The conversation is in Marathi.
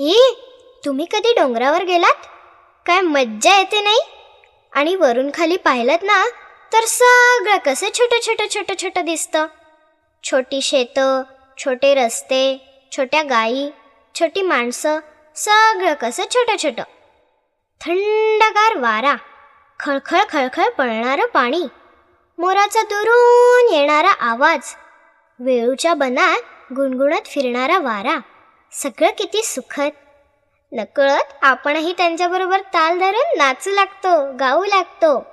ए, तुम्ही कधी डोंगरावर गेलात? काय मज्जा येते नाही? आणि वरून खाली पाहिलत ना तर सगळं कसं छोटं छोटं छोटं छोटं दिसतं. छोटी शेतं, छोटे रस्ते, छोट्या गायी, छोटी माणसं, सगळं कसं छोटं छोटं. थंडगार वारा, खळखळ खळखळ पळणारं पाणी, मोराचा दुरून येणारा आवाज, वेळूच्या बनात गुणगुणत फिरणारा वारा, सगळं किती सुखद. नकळत आपणही त्यांच्याबरोबर ताल धरून नाचू लागतो, गाऊ लागतो.